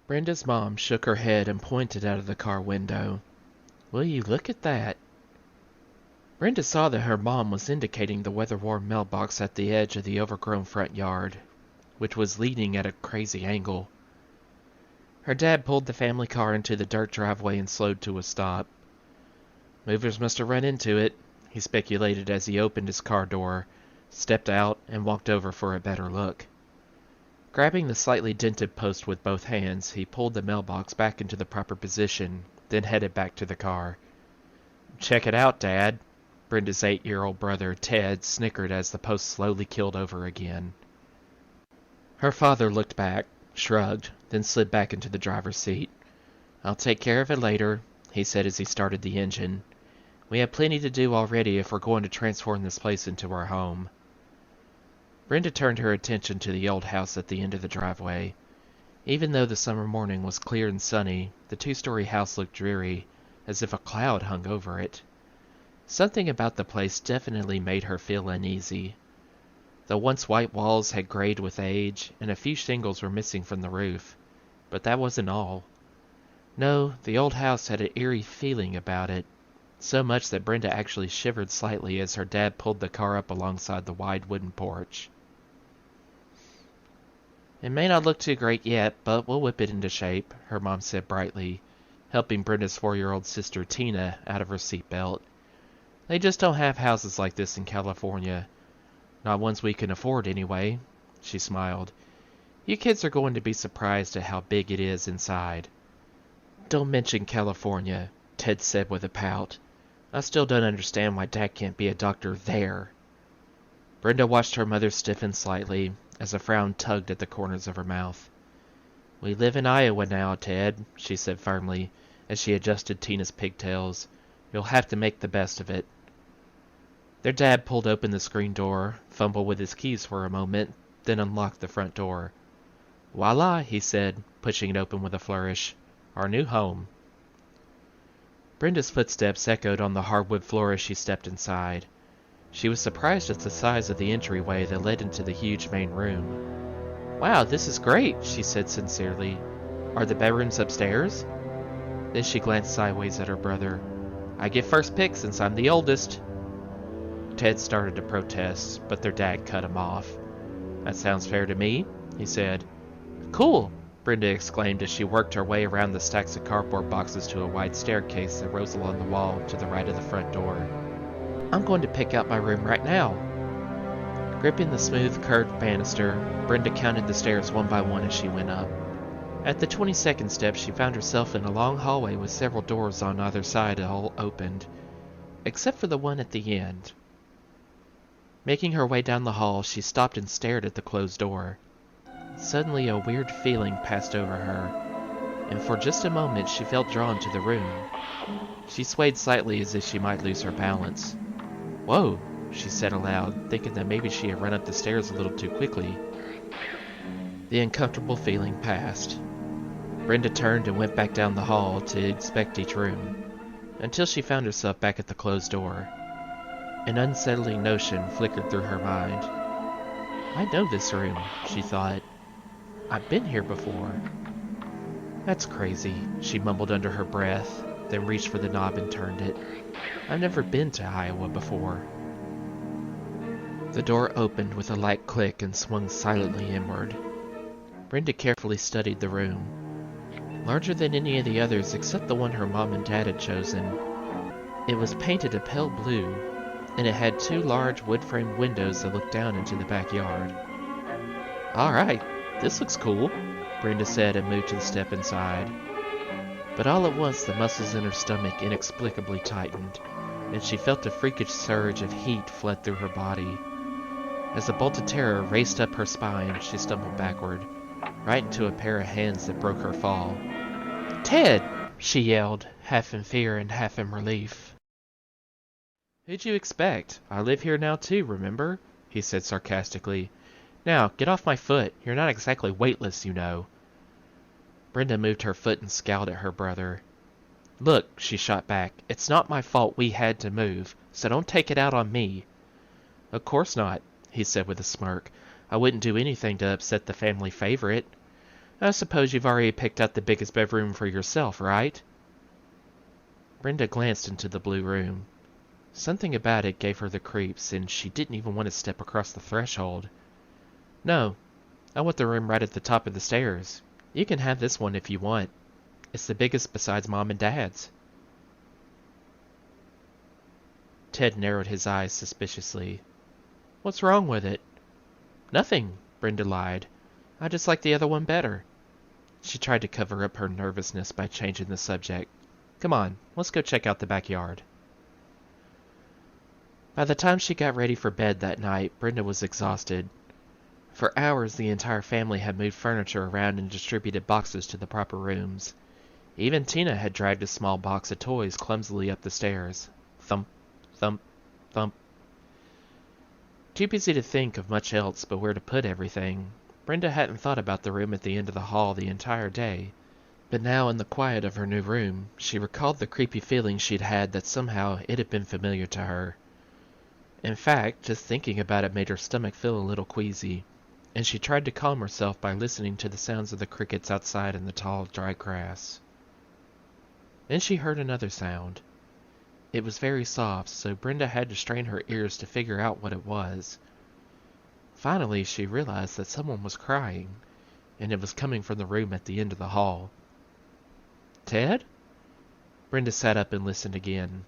Brenda's mom shook her head and pointed out of the car window. Will you look at that? Brenda saw that her mom was indicating the weather-worn mailbox at the edge of the overgrown front yard, which was leaning at a crazy angle. Her dad pulled the family car into the dirt driveway and slowed to a stop. Movers must have run into it, he speculated as he opened his car door, stepped out, and walked over for a better look. Grabbing the slightly dented post with both hands, he pulled the mailbox back into the proper position, then headed back to the car. Check it out, Dad. Brenda's 8-year-old brother, Ted, snickered as the post slowly keeled over again. Her father looked back, shrugged, then slid back into the driver's seat. I'll take care of it later, he said as he started the engine. We have plenty to do already if we're going to transform this place into our home. Brenda turned her attention to the old house at the end of the driveway. Even though the summer morning was clear and sunny, the two-story house looked dreary, as if a cloud hung over it. Something about the place definitely made her feel uneasy. The once white walls had grayed with age, and a few shingles were missing from the roof. But that wasn't all. No, the old house had an eerie feeling about it, so much that Brenda actually shivered slightly as her dad pulled the car up alongside the wide wooden porch. It may not look too great yet, but we'll whip it into shape, her mom said brightly, helping Brenda's 4-year-old sister Tina out of her seatbelt. They just don't have houses like this in California. Not ones we can afford anyway, she smiled. You kids are going to be surprised at how big it is inside. Don't mention California, Ted said with a pout. I still don't understand why Dad can't be a doctor there. Brenda watched her mother stiffen slightly, as a frown tugged at the corners of her mouth. We live in Iowa now, Ted, she said firmly, as she adjusted Tina's pigtails. You'll have to make the best of it. Their dad pulled open the screen door, fumbled with his keys for a moment, then unlocked the front door. Voila, he said, pushing it open with a flourish. Our new home. Brenda's footsteps echoed on the hardwood floor as she stepped inside. She was surprised at the size of the entryway that led into the huge main room. Wow, this is great, she said sincerely. Are the bedrooms upstairs? Then she glanced sideways at her brother. I get first pick since I'm the oldest. Ted started to protest, but their dad cut him off. That sounds fair to me, he said. Cool, Brenda exclaimed as she worked her way around the stacks of cardboard boxes to a wide staircase that rose along the wall to the right of the front door. I'm going to pick out my room right now. Gripping the smooth, curved banister, Brenda counted the stairs one by one as she went up. At the 22nd step, she found herself in a long hallway with several doors on either side all opened, except for the one at the end. Making her way down the hall, she stopped and stared at the closed door. Suddenly, a weird feeling passed over her, and for just a moment she felt drawn to the room. She swayed slightly as if she might lose her balance. Whoa, she said aloud, thinking that maybe she had run up the stairs a little too quickly. The uncomfortable feeling passed. Brenda turned and went back down the hall to inspect each room, until she found herself back at the closed door. An unsettling notion flickered through her mind. I know this room, she thought. I've been here before. That's crazy, she mumbled under her breath, then reached for the knob and turned it. I've never been to Iowa before. The door opened with a light click and swung silently inward. Brenda carefully studied the room. Larger than any of the others except the one her mom and dad had chosen. It was painted a pale blue, and it had 2 large wood-framed windows that looked down into the backyard. Alright, this looks cool, Brenda said and moved to the step inside. But all at once the muscles in her stomach inexplicably tightened, and she felt a freakish surge of heat flood through her body. As a bolt of terror raced up her spine, she stumbled backward, right into a pair of hands that broke her fall. Ted! She yelled, half in fear and half in relief. Who'd you expect? I live here now too, remember? He said sarcastically. Now, get off my foot. You're not exactly weightless, you know. Brenda moved her foot and scowled at her brother. Look, she shot back, it's not my fault we had to move, so don't take it out on me. Of course not, he said with a smirk. I wouldn't do anything to upset the family favorite. I suppose you've already picked out the biggest bedroom for yourself, right? Brenda glanced into the blue room. Something about it gave her the creeps, and she didn't even want to step across the threshold. No, I want the room right at the top of the stairs. You can have this one if you want. It's the biggest besides Mom and Dad's. Ted narrowed his eyes suspiciously. What's wrong with it? Nothing, Brenda lied. I just like the other one better. She tried to cover up her nervousness by changing the subject. Come on, let's go check out the backyard. By the time she got ready for bed that night, Brenda was exhausted. For hours, the entire family had moved furniture around and distributed boxes to the proper rooms. Even Tina had dragged a small box of toys clumsily up the stairs. Thump, thump, thump. Too busy to think of much else but where to put everything, Brenda hadn't thought about the room at the end of the hall the entire day. But now, in the quiet of her new room, she recalled the creepy feeling she'd had that somehow it had been familiar to her. In fact, just thinking about it made her stomach feel a little queasy, and she tried to calm herself by listening to the sounds of the crickets outside in the tall, dry grass. Then she heard another sound. It was very soft, so Brenda had to strain her ears to figure out what it was. Finally, she realized that someone was crying, and it was coming from the room at the end of the hall. Ted? Brenda sat up and listened again.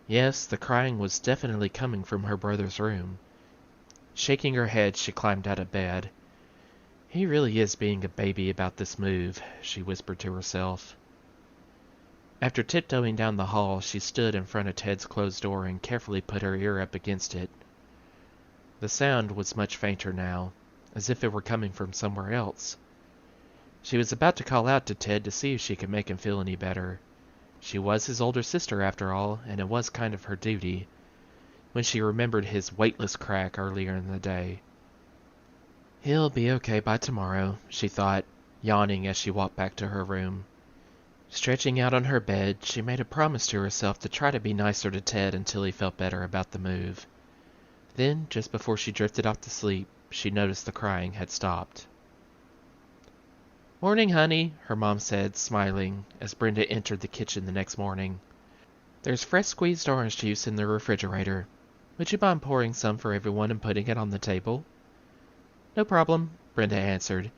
Yes, the crying was definitely coming from her brother's room. Shaking her head, she climbed out of bed. He really is being a baby about this move, she whispered to herself. After tiptoeing down the hall, she stood in front of Ted's closed door and carefully put her ear up against it. The sound was much fainter now, as if it were coming from somewhere else. She was about to call out to Ted to see if she could make him feel any better. She was his older sister, after all, and it was kind of her duty, when she remembered his weightless crack earlier in the day. He'll be okay by tomorrow, she thought, yawning as she walked back to her room. Stretching out on her bed, she made a promise to herself to try to be nicer to Ted until he felt better about the move. Then, just before she drifted off to sleep, she noticed the crying had stopped. Morning, honey, her mom said, smiling, as Brenda entered the kitchen the next morning. There's fresh squeezed orange juice in the refrigerator. Would you mind pouring some for everyone and putting it on the table? No problem, Brenda answered,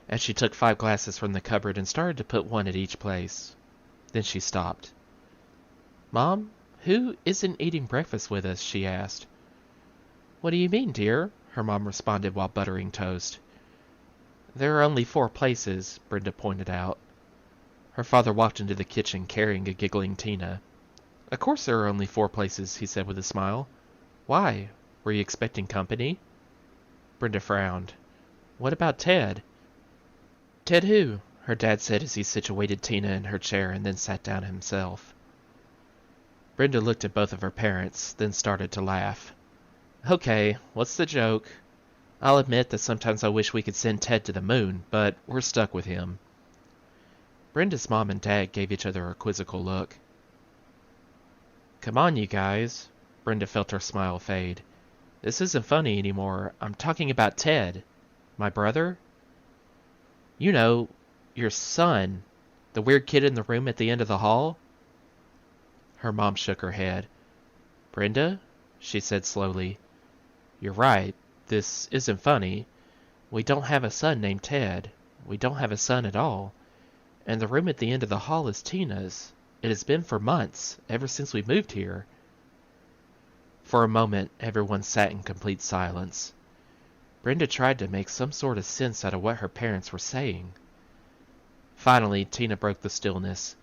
as she took 5 glasses from the cupboard and started to put one at each place. Then she stopped. Mom, who isn't eating breakfast with us? She asked. What do you mean, dear? Her mom responded while buttering toast. There are only 4 places, Brenda pointed out. Her father walked into the kitchen carrying a giggling Tina. Of course there are only 4 places, he said with a smile. Why? Were you expecting company? Brenda frowned. What about Ted? Ted who? Her dad said as he situated Tina in her chair and then sat down himself. Brenda looked at both of her parents, then started to laugh. Okay, what's the joke? I'll admit that sometimes I wish we could send Ted to the moon, but we're stuck with him. Brenda's mom and dad gave each other a quizzical look. Come on, you guys. Brenda felt her smile fade. This isn't funny anymore. I'm talking about Ted. My brother? You know, your son. The weird kid in the room at the end of the hall? Her mom shook her head. Brenda, she said slowly, you're right. This isn't funny. We don't have a son named Ted. We don't have a son at all. And the room at the end of the hall is Tina's. It has been for months, ever since we moved here. For a moment, everyone sat in complete silence. Brenda tried to make some sort of sense out of what her parents were saying. Finally, Tina broke the stillness.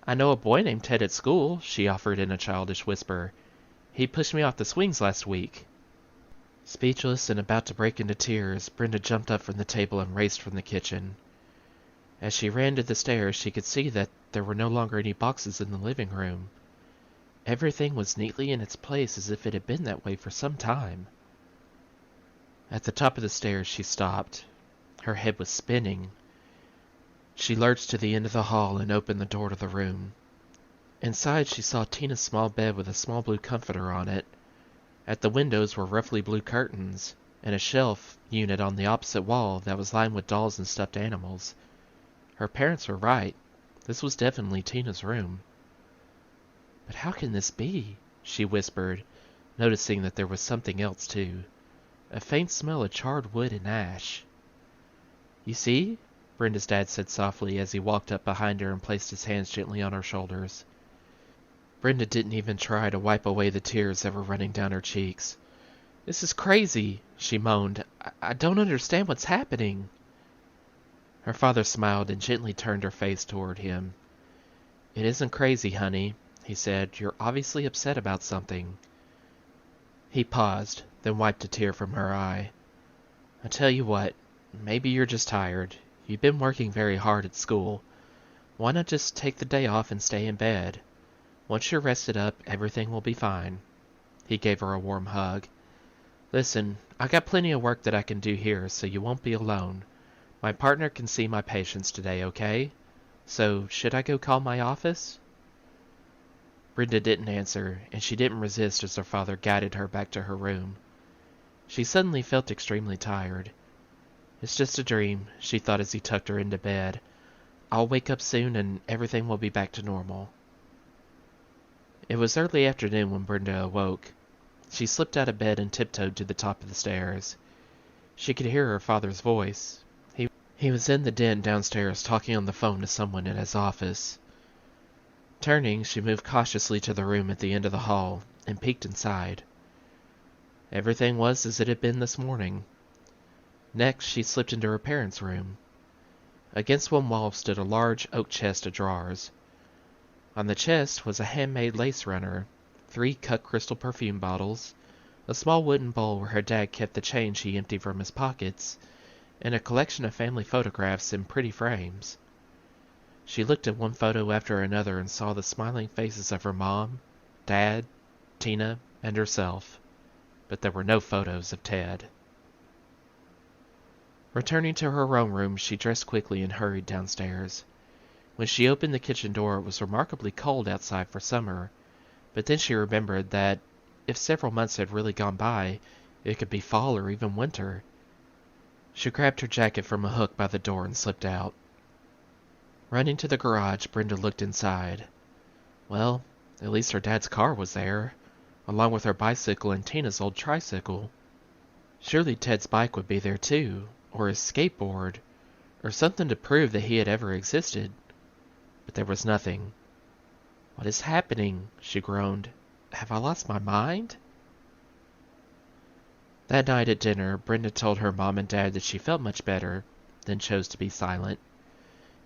I know a boy named Ted at school, she offered in a childish whisper. He pushed me off the swings last week. Speechless and about to break into tears, Brenda jumped up from the table and raced from the kitchen. As she ran to the stairs, she could see that there were no longer any boxes in the living room. Everything was neatly in its place as if it had been that way for some time. At the top of the stairs, she stopped. Her head was spinning. She lurched to the end of the hall and opened the door to the room. Inside, she saw Tina's small bed with a small blue comforter on it. At the windows were roughly blue curtains, and a shelf unit on the opposite wall that was lined with dolls and stuffed animals. Her parents were right. This was definitely Tina's room. "But how can this be?" she whispered, noticing that there was something else too. A faint smell of charred wood and ash. "You see?" Brenda's dad said softly as he walked up behind her and placed his hands gently on her shoulders. Brenda didn't even try to wipe away the tears that were running down her cheeks. "This is crazy," she moaned. I don't understand what's happening." Her father smiled and gently turned her face toward him. "It isn't crazy, honey," he said. "You're obviously upset about something." He paused, then wiped a tear from her eye. "I tell you what, maybe you're just tired. You've been working very hard at school. Why not just take the day off and stay in bed? Once you're rested up, everything will be fine." He gave her a warm hug. "Listen, I got plenty of work that I can do here, so you won't be alone. My partner can see my patients today, okay? So, should I go call my office?" Brenda didn't answer, and she didn't resist as her father guided her back to her room. She suddenly felt extremely tired. "It's just a dream," she thought as he tucked her into bed. "I'll wake up soon and everything will be back to normal." It was early afternoon when Brenda awoke. She slipped out of bed and tiptoed to the top of the stairs. She could hear her father's voice. He was in the den downstairs talking on the phone to someone in his office. Turning, she moved cautiously to the room at the end of the hall and peeked inside. Everything was as it had been this morning. Next, she slipped into her parents' room. Against one wall stood a large oak chest of drawers. On the chest was a handmade lace runner, 3 cut crystal perfume bottles, a small wooden bowl where her dad kept the change he emptied from his pockets, and a collection of family photographs in pretty frames. She looked at one photo after another and saw the smiling faces of her mom, dad, Tina, and herself, but there were no photos of Ted. Returning to her own room, she dressed quickly and hurried downstairs. When she opened the kitchen door, it was remarkably cold outside for summer, but then she remembered that, if several months had really gone by, it could be fall or even winter. She grabbed her jacket from a hook by the door and slipped out. Running to the garage, Brenda looked inside. Well, at least her dad's car was there, along with her bicycle and Tina's old tricycle. Surely Ted's bike would be there too, or his skateboard, or something to prove that he had ever existed. But there was nothing. "What is happening?" she groaned. "Have I lost my mind?" That night at dinner, Brenda told her mom and dad that she felt much better, then chose to be silent.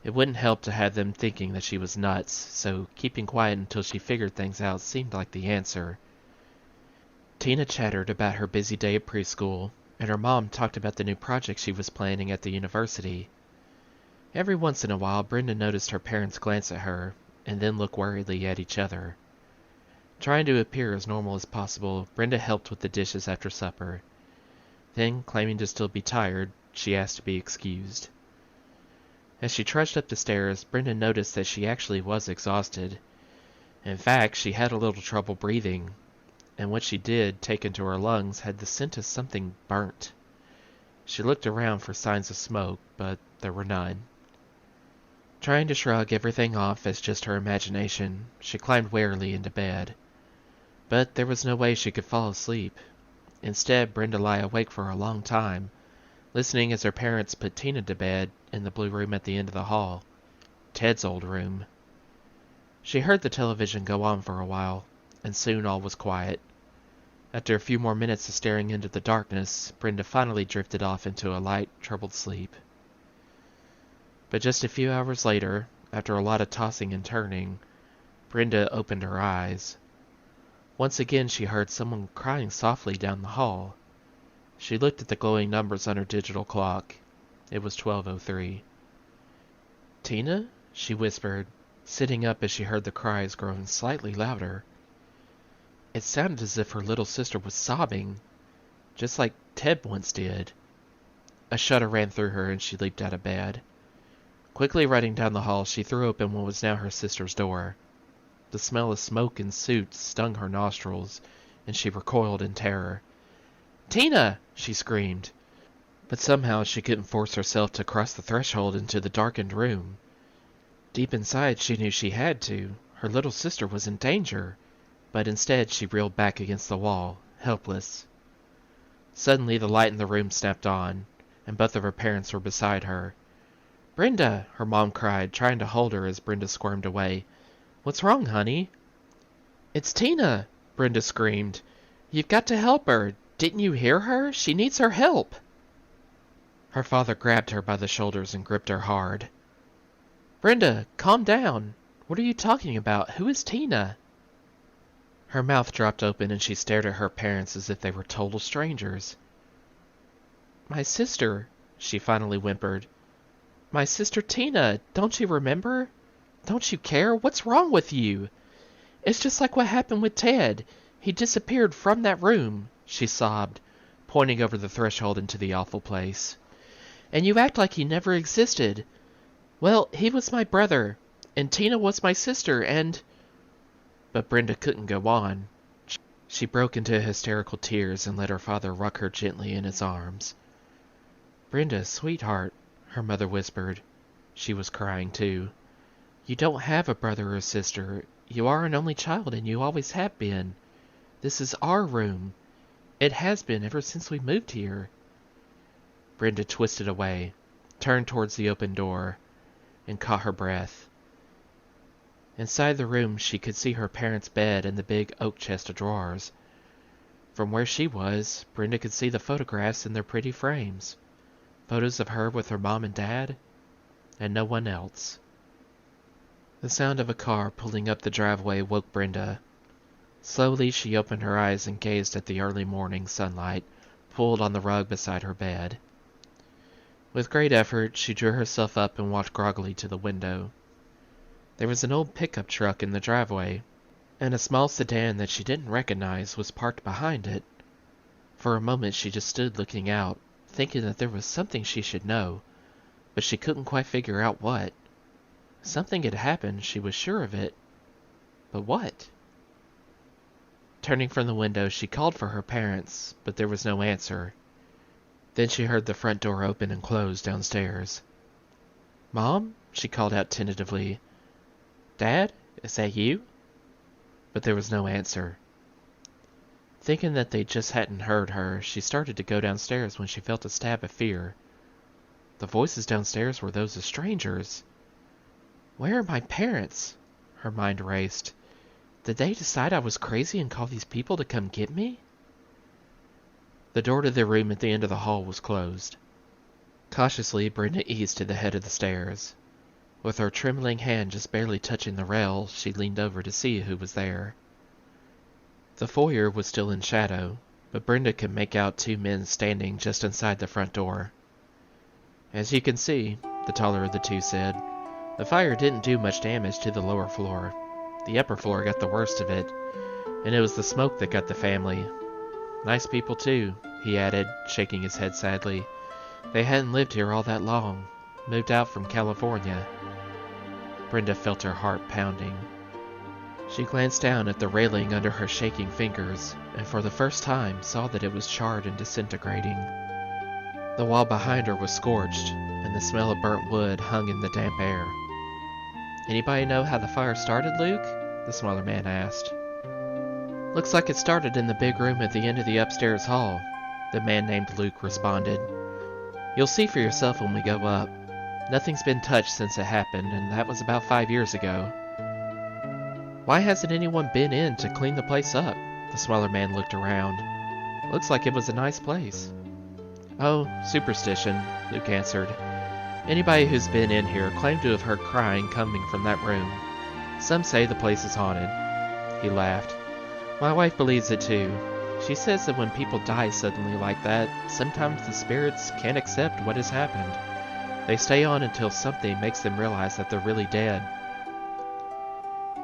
It wouldn't help to have them thinking that she was nuts, so keeping quiet until she figured things out seemed like the answer. Tina chattered about her busy day at preschool, and her mom talked about the new project she was planning at the university. Every once in a while, Brenda noticed her parents glance at her, and then look worriedly at each other. Trying to appear as normal as possible, Brenda helped with the dishes after supper. Then, claiming to still be tired, she asked to be excused. As she trudged up the stairs, Brenda noticed that she actually was exhausted. In fact, she had a little trouble breathing, and what she did take into her lungs had the scent of something burnt. She looked around for signs of smoke, but there were none. Trying to shrug everything off as just her imagination, she climbed warily into bed. But there was no way she could fall asleep. Instead, Brenda lay awake for a long time, listening as her parents put Tina to bed in the blue room at the end of the hall, Ted's old room. She heard the television go on for a while, and soon all was quiet. After a few more minutes of staring into the darkness, Brenda finally drifted off into a light, troubled sleep. But just a few hours later, after a lot of tossing and turning, Brenda opened her eyes. Once again she heard someone crying softly down the hall. She looked at the glowing numbers on her digital clock. It was 12:03. "Tina?" she whispered, sitting up as she heard the cries growing slightly louder. It sounded as if her little sister was sobbing, just like Ted once did. A shudder ran through her and she leaped out of bed. Quickly running down the hall, she threw open what was now her sister's door. The smell of smoke and soot stung her nostrils, and she recoiled in terror. Tina! She screamed. But somehow she couldn't force herself to cross the threshold into the darkened room. Deep inside she knew she had to. Her little sister was in danger. But instead she reeled back against the wall, helpless. Suddenly the light in the room snapped on, and both of her parents were beside her. "Brenda!" her mom cried, trying to hold her as Brenda squirmed away. "What's wrong, honey?" "It's Tina!" Brenda screamed. "You've got to help her. Didn't you hear her? She needs our help." Her father grabbed her by the shoulders and gripped her hard. "Brenda, calm down. What are you talking about? Who is Tina?" Her mouth dropped open and she stared at her parents as if they were total strangers. "My sister," she finally whimpered. "My sister Tina. Don't you remember? Don't you care? What's wrong with you? It's just like what happened with Ted. He disappeared from that room," she sobbed, pointing over the threshold into the awful place. "And you act like he never existed. Well, he was my brother, and Tina was my sister, and—" But Brenda couldn't go on. She broke into hysterical tears and let her father rock her gently in his arms. "Brenda, sweetheart," her mother whispered. She was crying too. "You don't have a brother or sister. You are an only child, and you always have been. This is our room. It has been ever since we moved here." Brenda twisted away, turned towards the open door, and caught her breath. Inside the room she could see her parents' bed and the big oak chest of drawers. From where she was, Brenda could see the photographs in their pretty frames. Photos of her with her mom and dad, and no one else. The sound of a car pulling up the driveway woke Brenda. Slowly she opened her eyes and gazed at the early morning sunlight pooled on the rug beside her bed. With great effort, she drew herself up and walked groggily to the window. There was an old pickup truck in the driveway, and a small sedan that she didn't recognize was parked behind it. For a moment she just stood looking out, thinking that there was something she should know, but she couldn't quite figure out what. Something had happened, she was sure of it. But what? Turning from the window, she called for her parents, but there was no answer. Then she heard the front door open and close downstairs. "Mom?" she called out tentatively. "Dad, is that you?" But there was no answer. Thinking that they just hadn't heard her, she started to go downstairs when she felt a stab of fear. The voices downstairs were those of strangers. Where are my parents? Her mind raced. Did they decide I was crazy and call these people to come get me? The door to their room at the end of the hall was closed. Cautiously, Brenda eased to the head of the stairs. With her trembling hand just barely touching the rail, she leaned over to see who was there. The foyer was still in shadow, but Brenda could make out two men standing just inside the front door. "As you can see," the taller of the two said, "the fire didn't do much damage to the lower floor. The upper floor got the worst of it, and it was the smoke that got the family. Nice people too," he added, shaking his head sadly. "They hadn't lived here all that long. Moved out from California." Brenda felt her heart pounding. She glanced down at the railing under her shaking fingers, and for the first time saw that it was charred and disintegrating. The wall behind her was scorched, and the smell of burnt wood hung in the damp air. "Anybody know how the fire started, Luke?" the smaller man asked. "Looks like it started in the big room at the end of the upstairs hall," the man named Luke responded. "You'll see for yourself when we go up. Nothing's been touched since it happened, and that was about 5 years ago." "Why hasn't anyone been in to clean the place up?" The smaller man looked around. "Looks like it was a nice place." "Oh, superstition," Luke answered. "Anybody who's been in here claimed to have heard crying coming from that room. Some say the place is haunted." He laughed. "My wife believes it too. She says that when people die suddenly like that, sometimes the spirits can't accept what has happened. They stay on until something makes them realize that they're really dead."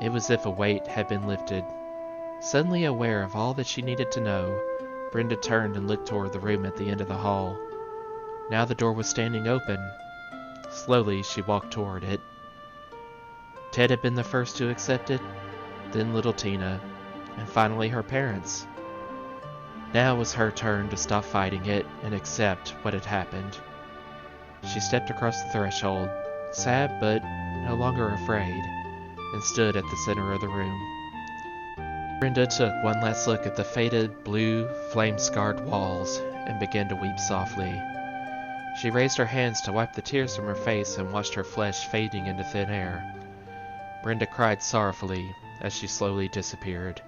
It was as if a weight had been lifted. Suddenly aware of all that she needed to know, Brenda turned and looked toward the room at the end of the hall. Now the door was standing open. Slowly she walked toward it. Ted had been the first to accept it, then little Tina, and finally her parents. Now it was her turn to stop fighting it and accept what had happened. She stepped across the threshold, sad but no longer afraid, and stood at the center of the room. Brenda took one last look at the faded, blue, flame-scarred walls and began to weep softly. She raised her hands to wipe the tears from her face and watched her flesh fading into thin air. Brenda cried sorrowfully as she slowly disappeared.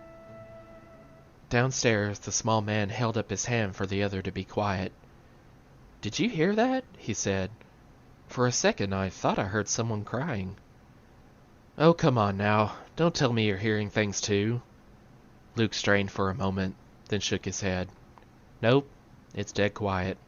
Downstairs, the small man held up his hand for the other to be quiet. "Did you hear that?" he said. "For a second I thought I heard someone crying." "Oh, come on now. Don't tell me you're hearing things too." Luke strained for a moment, then shook his head. "Nope, it's dead quiet."